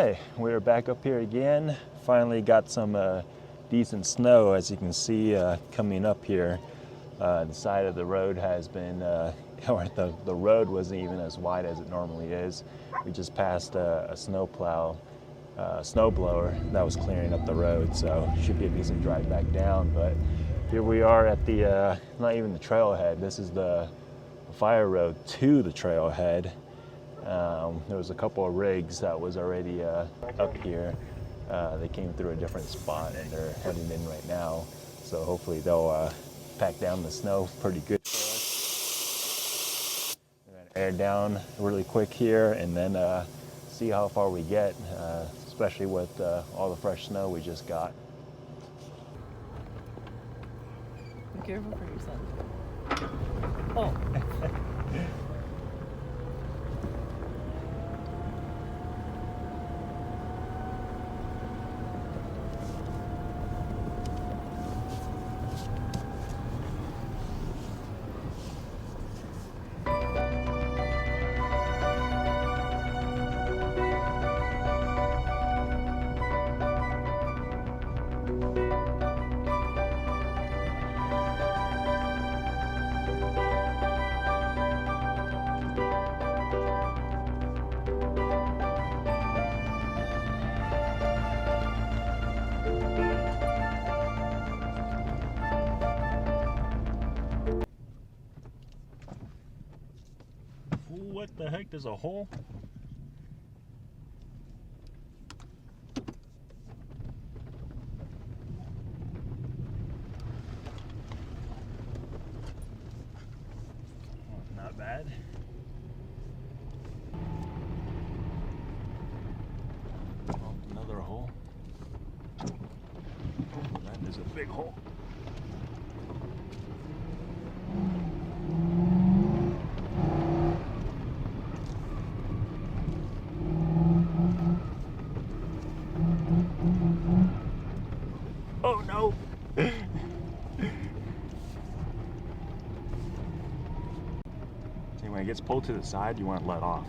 right, we're back up here again. Finally got some decent snow, as you can see coming up here. The side of the road has been, or the road wasn't even as wide as it normally is. We just passed a snowblower that was clearing up the road, so should be a decent drive back down. But here we are at the, not even the trailhead, this is the fire road to the trailhead. There was a couple of rigs that was already up here. They came through a different spot and they're heading in right now. So hopefully they'll pack down the snow pretty good for us. We're gonna air down really quick here and then see how far we get, especially with all the fresh snow we just got. Be careful for your son. Oh. What the heck, there's a hole? Not bad. Oh, another hole. That is a big hole. Oh no! See, when it gets pulled to the side, you want to let off.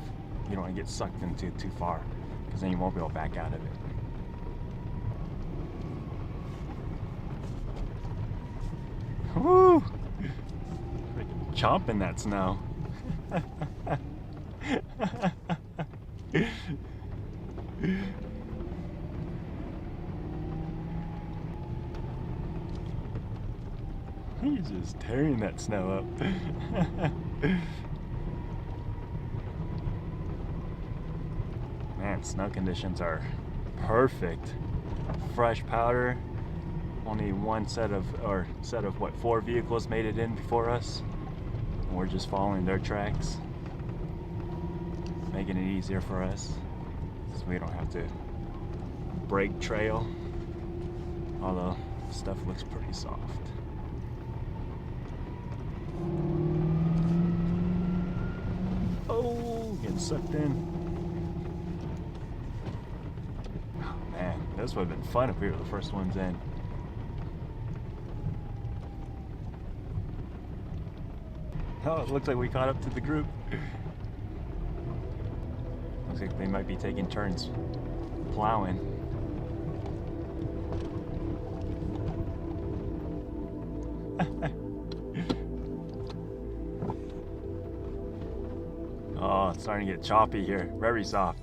You don't want to get sucked into it too far, because then you won't be able to back out of it. Woo! Freaking chomping that snow. He's just tearing that snow up. Man, snow conditions are perfect. Fresh powder. Only one set of what, 4 vehicles made it in before us. And we're just following their tracks. Making it easier for us, so we don't have to break trail. Although stuff looks pretty soft. Oh, getting sucked in. Oh man, this would have been fun if we were the first ones in. Oh, it looks like we caught up to the group. Looks like they might be taking turns plowing. Oh, it's starting to get choppy here. Very soft.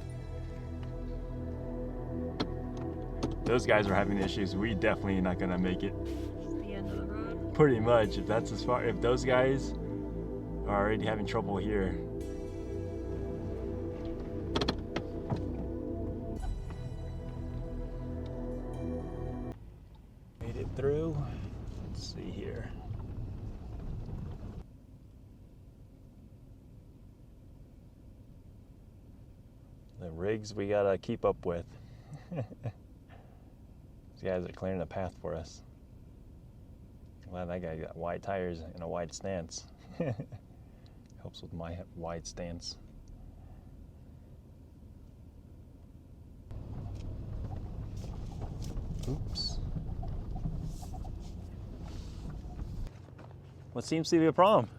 Those guys are having issues. We definitely not gonna make it. The end of the road? Pretty much. If that's as far, if those guys are already having trouble here. Made it through. Let's see here. The rigs we gotta keep up with. These guys are clearing the path for us. Glad that guy got wide tires and a wide stance. Helps with my wide stance. Oops. What seems to be a problem?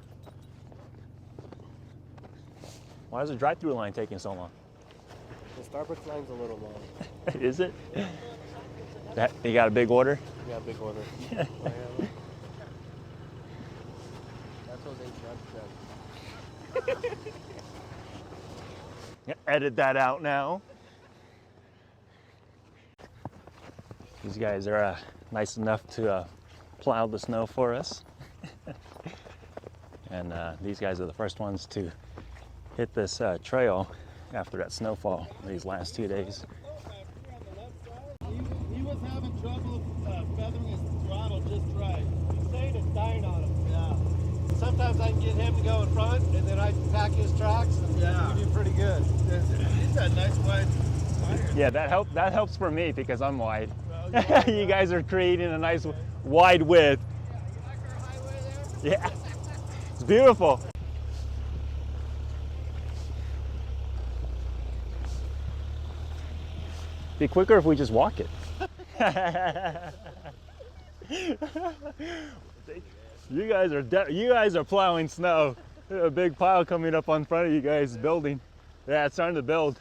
Why is the drive-through line taking so long? The Starbucks line's a little long. Is it? You got a big order? Yeah, big order. That's Jose Judge. Edit that out now. These guys are nice enough to plow the snow for us. And these guys are the first ones to hit this trail after that snowfall these last 2 days. He was having trouble feathering his throttle just right. He's saying it's dying on him. Yeah. Sometimes I can get him to go in front, and then I pack his tracks, and we do pretty good. He's got nice wide tires. Yeah, that helps for me because I'm wide. You guys are creating a nice wide width. Yeah, you like our highway there? Yeah, it's beautiful. Be quicker if we just walk it. You guys are plowing snow. There's a big pile coming up on front of you guys building. Yeah, it's starting to build.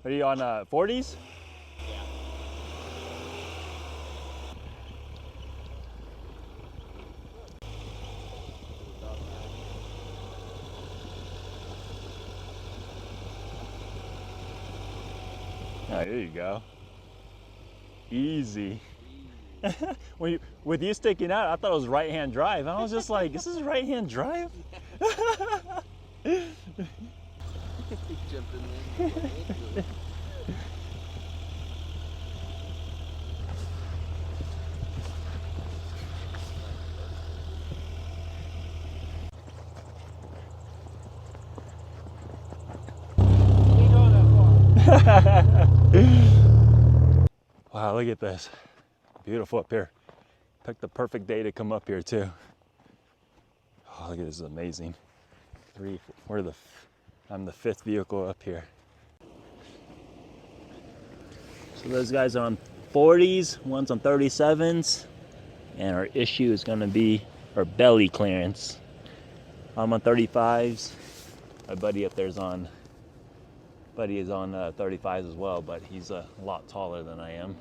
Are you on 40s? Oh, there you go. Easy. With you sticking out, I thought it was right-hand drive. I was just like, this is right-hand drive? Jumping in. Wow, look at this. Beautiful up here. Picked the perfect day to come up here too. Oh, look at this, is amazing. I'm the fifth vehicle up here. So those guys are on 40s, one's on 37s, and our issue is gonna be our belly clearance. I'm on 35s. My buddy up there is on 35s as well, but he's a lot taller than I am.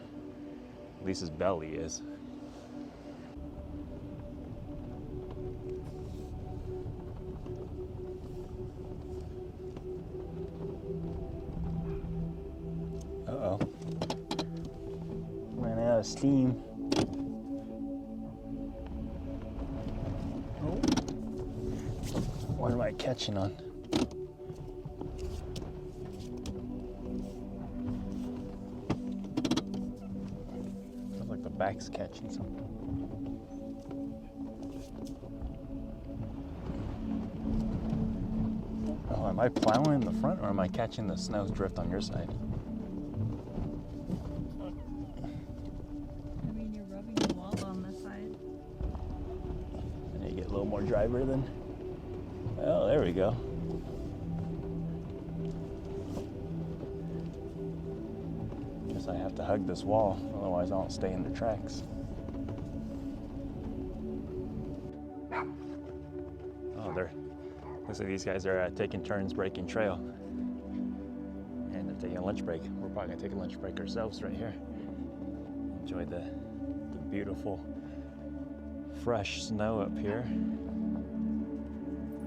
At least his belly is. Uh-oh. Ran out of steam. Oh. What am I catching on? Feels like the back's catching something. Oh, am I plowing in the front or am I catching the snow drift on your side? I mean, you're rubbing the wall on this side. And you get a little more driver then. Oh, there we go. Guess I have to hug this wall, otherwise I won't stay in the tracks. Oh, looks like these guys are taking turns breaking trail. And they're taking a lunch break. We're probably gonna take a lunch break ourselves right here. Enjoy the beautiful fresh snow up here.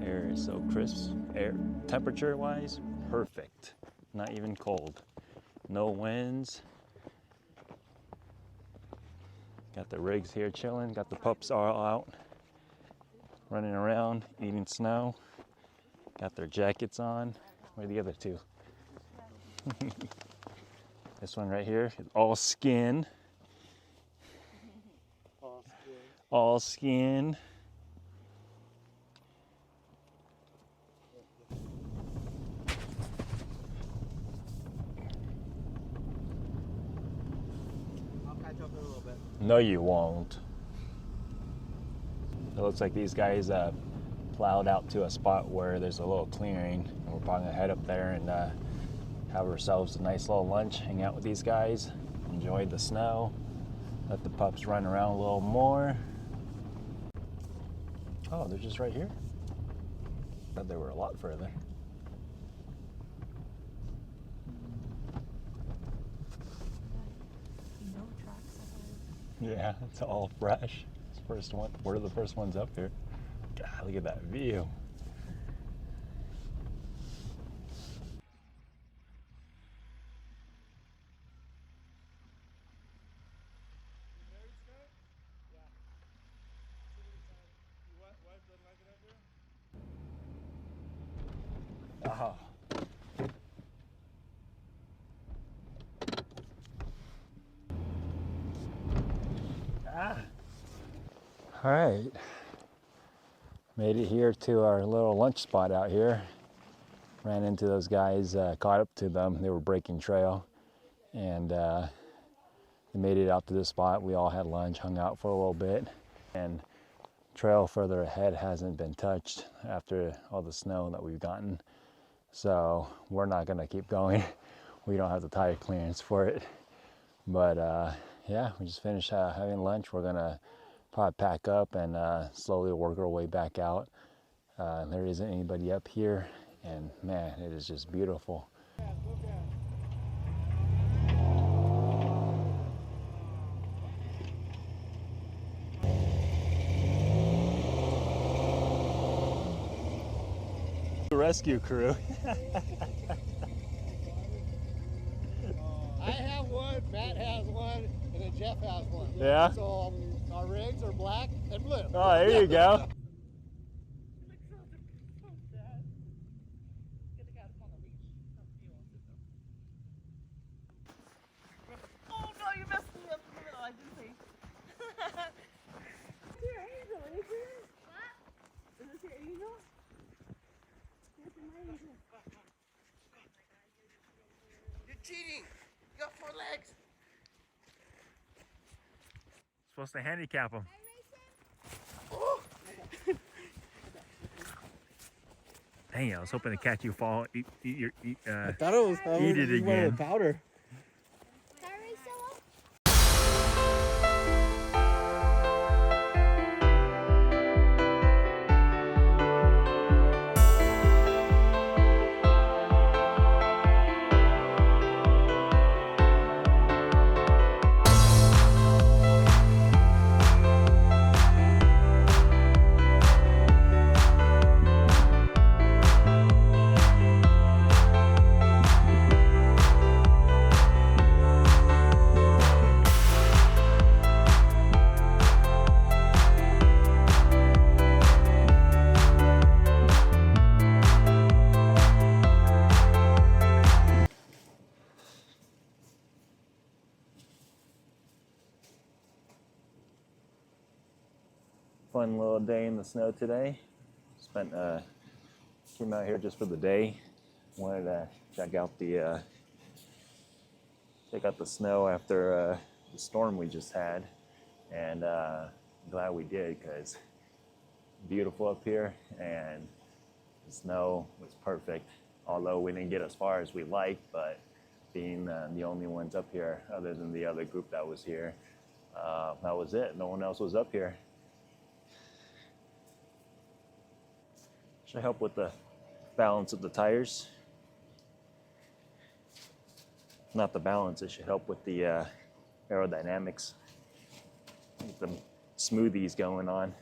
Air is so crisp. Air temperature wise, perfect. Not even cold. No winds. Got the rigs here chilling. Got the pups all out, running around, eating snow. Got their jackets on. Where are the other two? This one right here is all skin. All skin. up there a little bit. No, you won't. It looks like these guys plowed out to a spot where there's a little clearing. And we're probably gonna head up there and have ourselves a nice little lunch, hang out with these guys, enjoy the snow, let the pups run around a little more. Oh, they're just right here? I thought they were a lot further. No tracks ahead. Yeah, it's all fresh. It's the first one. We're the first ones up here. God, look at that view. Oh. Ah. All right. Made it here to our little lunch spot out here. Ran into those guys, caught up to them. They were breaking trail. And they made it out to this spot. We all had lunch, hung out for a little bit. And trail further ahead hasn't been touched after all the snow that we've gotten. So we're not gonna keep going. We don't have the tire clearance for it. But yeah, we just finished having lunch. We're gonna probably pack up and slowly work our way back out. There isn't anybody up here, and man, it is just beautiful. Rescue crew. I have one, Matt has one, and then Jeff has one. Yeah? So our rigs are black and blue. Oh, there you go. Oh no, you messed me up in the middle. I didn't see. Is your angel? Is this your angel? You're cheating. You got 4 legs. Supposed to handicap them. Dang, I was hoping to catch you fall. I thought it was Eat it again. powder. Fun little day in the snow today. Came out here just for the day. Wanted to check out the snow after the storm we just had, and I'm glad we did, because beautiful up here, and the snow was perfect. Although we didn't get as far as we liked, but being the only ones up here, other than the other group that was here, that was it. No one else was up here. Should help with the balance of the tires. Not the balance, it should help with the aerodynamics. Get them smoothies going on.